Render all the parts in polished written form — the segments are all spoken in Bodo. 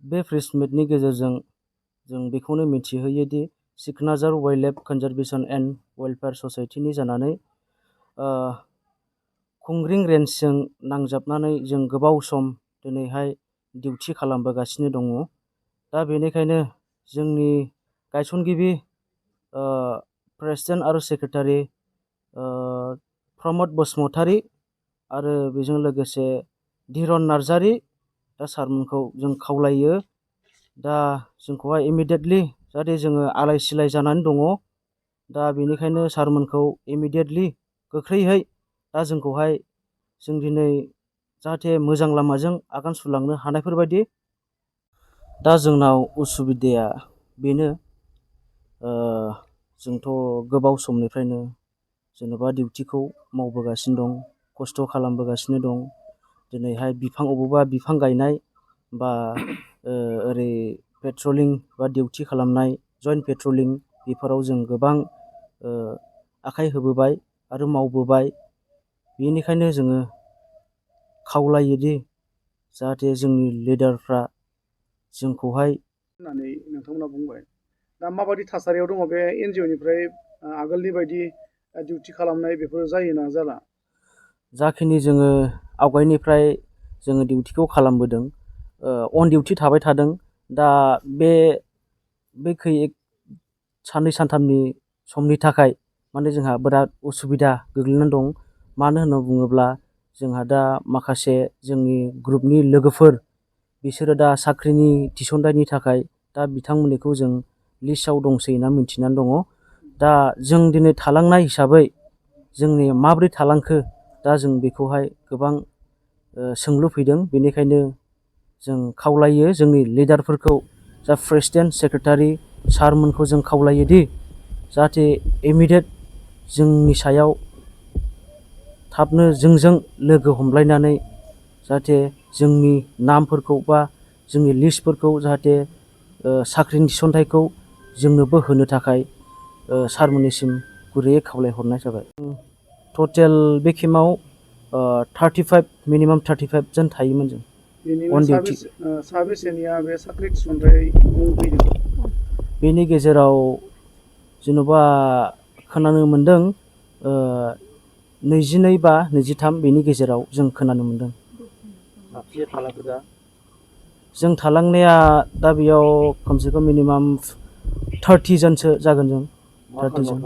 बे प्रेस मिटनि गेजेरजों जों बेखौनो मिथिहोयो the Sikhnajhar wild life conservation and welfare ससाइटिनि जानानै खुंग्रिं रेन्जजों नांजाबनानै जों गोबाव सम दिनैहाय डिउटि खालामबोगासिनो दङ। दा बेनिखायनो जोंनि गायसनगिरि प्रेसिडेन्ट आरो सेक्रेटारि प्रमद बसुमतारी आरो बेजों लोगोसे धिरन नार्जारी दा सारमोनखौ जों खावलायो दा जोंखौहाय इमिडियेटलि जाहाथे जोङो आलाय सिलाय जानानै दङ। दा बेनिखायनो सारमोनखौ इमिडियेटलि गोख्रैहै दा जोंखौहाय जों दिनै जाहाथे मोजां लामाजों आगान सुरलांनो हानायफोरबायदि। दा जोंनाव उसुबिदाया बेनो जोंथ' गोबाव समनिफ्रायनो जेनेबा डिउटिखौ मावबोगासिनो दं, खस्थ' खालामबोगासिनो दं। दिनैहाय अबावबा बिफां गायनाय बा ओरै पेट्रलिं बा डिउटि खालामनाय जइन्ट पेट्रलिं बेफोराव जों गोबां आखाइ होबोबाय आरो मावबोबाय। बेनिखायनो जोङो खावलायोदि जाहाथे जोंनि लिडारफ्रा जोंखौहाय होननानै नोंथांमोना बुंबाय। दा माबायदि थासारियाव दङ बे NGO निफ्राय आगोलनि बायदि डिउटि खालामनाय बेफोर जायोना जाला? जाखिनि जोङो आवगायनिफ्राय जोङो डिउटिखौ खालामबोदों, अन डिउटि थाबाय थादों। दा बे साननै सानथामनि समनि थाखाय माने जोंहा बिराद उसुबिदा गोग्लैनानै दं। मानो होनना बुङोब्ला जोंहा दा माखासे जोंनि ग्रुपनि लोगोफोर बिसोरो दा साख्रिनि थिसनथायनि थाखाय दा बिथांमोननिखौ जों लिस्टआव दंसै होनना मिथिनानै दङ। दा जों दिनै थालांनाय हिसाबै जोंनि माब्रै थालांखो दा जों बेखौहाय गोबां सोंलु फैदों। बेनिखायनो जों खावलायो जोंनि लिडारफोरखौ, जा प्रेसिडेन्ट सेक्रेटारि सारमोनखौ जों खावलायोदि जाहाथे इमिडियेट जोंनि सायाव थाबनो जोंजों लोगो हमलायनानै जाहाथे जोंनि नामफोरखौ बा जोंनि लिस्टफोरखौ जाहाथे साख्रिनि थिसनथाइखौ जोंनोबो होनो थाखाय सारमोननिसिम गुरैयै खावलायहरनाय जाबाय। टटेल बे केम्पआव 35 मिनिमाम 35 जन थायोमोन जों अन डिउटि। साबेसेनिया बे साख्रि थिसनथाइ मुं फैदों? बेनि गेजेराव जेन'बा खोनानो मोनदों 22 बा 23 बेनि गेजेराव जों खोनानो मोनदों। जों थालांनाया दा बेयाव खमसे खम मिनिमाम 30 जनसो जागोन जों। 30 जन।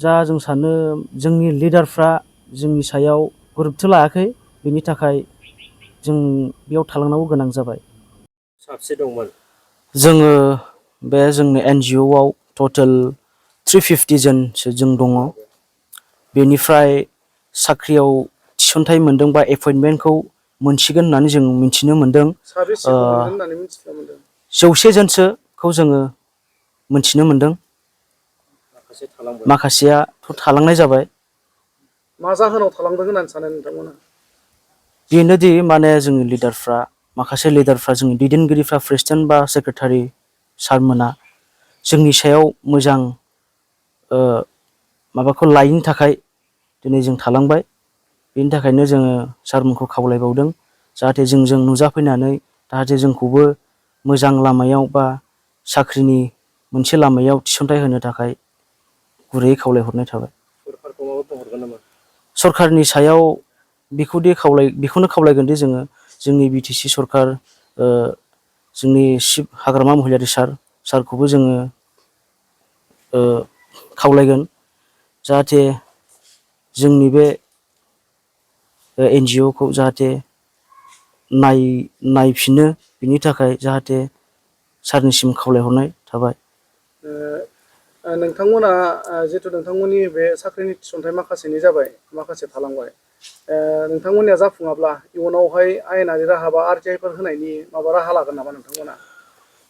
जा जों सानो जोंनि लिडारफ्रा जोंनि सायाव गुरुत्थ' लायाखै, बेनि थाखाय जों बेयाव थालांनांगौ गोनां जाबाय। साबसे दंमोन? जोङो बे जोंनि NGO आव टटेल 350 जनसो जों दङ। बेनिफ्राय साख्रियाव थिसनथाइ मोनदों बा एपइन्टमेन्टखौ मोनसिगोन होननानै जों मिथिनो मोनदों। साबेसेखौ मोनगोन होननानै मिथिनो मोनदों? 100 जनसोखौ जोङो मोनथिनो मोनदों। माखासेयाथ' थालांनाय जाबाय। मा जाहोनाव थालांदों होननानै सानो नोंथांमोना? बेनोदि माने जोंनि लिडारफ्रा, माखासे लिडारफ्रा, जोंनि दैदेनगिरिफ्रा, प्रेसिडेन्ट बा सेक्रेटारि सारमोना जोंनि सायाव मोजां माबाखौ लायैनि थाखाय दिनै जों थालांबाय। बेनि थाखायनो जोङो सारमोनखौ खावलायबावदों जाहाथे जोंजों नुजाफैनानै जाहाथे जोंखौबो मोजां लामायाव बा साख्रिनि मोनसे लामायाव थिसनथाइ होनो थाखाय गुरैयै खावलायहरनाय थाबाय। सरकारखौ माबा बुंहरगोन नामा? सरकारनि सायाव बेखौनो खावलायगोन दि जोङो जोंनि BTC सरकार, जोंनि चिफ हाग्रामा महिलारि सारखौबो जोङो खावलायगोन जाहाथे जोंनि बे NGO खौ जाहाथे नायफिनो, बिनि थाखाय जाहाथे सारनिसिम खावलायहरनाय थाबाय। नोंथांमोना जिहेथु नोंथांमोननि बे साख्रिनि थिसनथाइ माखासेनि जाबाय, माखासे थालांबाय, नोंथांमोननिया जाफुङाब्ला इयुनावहाय आयेनारि राहा बा RTIफोर होनायनि माबा राहा लागोन नामा नोंथांमोना?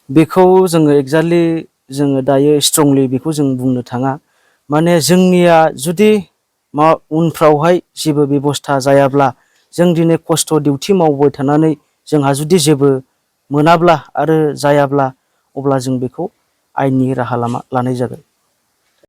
बेखौ जोङो एक्जेक्टलि जोङो दायो स्ट्रंलि बेखौ जों बुंनो थाङा। माने जोंनिया जुदि उनफ्रावहाय जेबो बेबस्था जायाब्ला, जों दिनै खस्थ' डिउटि मावबाय थानानै जोंहा जुदि जेबो मोनाब्ला आरो जायाब्ला, अब्ला जों बेखौ आयेननि राहा लामा लानाय जागोन।